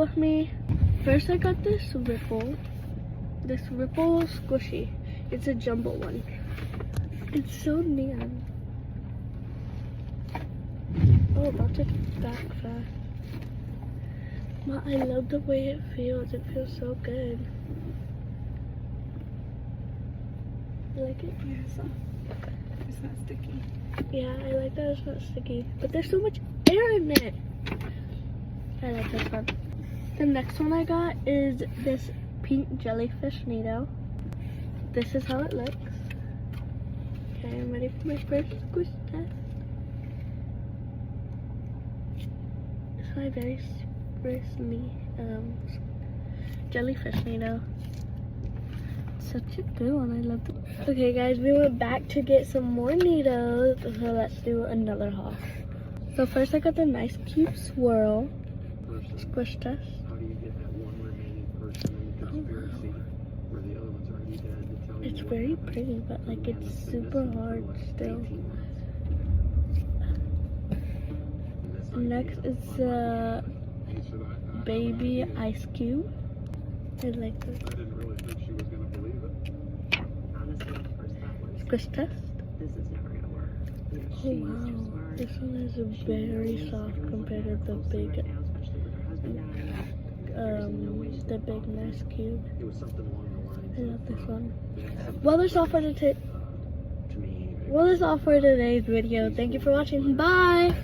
with me. First I got this Ripple squishy. It's a jumbo one. It's so neon. Oh, about to back fast. I love the way it feels. It feels so good. I like it. Yeah, it's not sticky. Yeah, I like that it's not sticky. But there's so much air in it. I like this one. The next one I got is this pink jellyfish Needoh. This is how it looks. Okay, I'm ready for my first squish test. It's my very first jellyfish Needoh. Such a good one, I love it. Okay guys, we went back to get some more Needohs, so let's do another haul. So first I got the nice cute swirl squish test. How do you get that one remaining person in the conspiracy where the other one's already dead to tell It's you what very happened? pretty, but like The man it's that's been super missing for, hard what, still. 18 months? And this Next idea is of baby ice cube. I like this. I didn't really think she was going to believe it. Honestly, at first thought was, Squish test. this is never gonna work. You know, Oh she's too wow, smart. this one is She very is. soft Everyone's compared to looking at the her closely big, right now, especially with her husband dying. There's no way she's the gonna big fall for nice this. cube. It was something along the lines I love this one. of, Well, that's all for to me, today's video. Thank you for watching. Bye.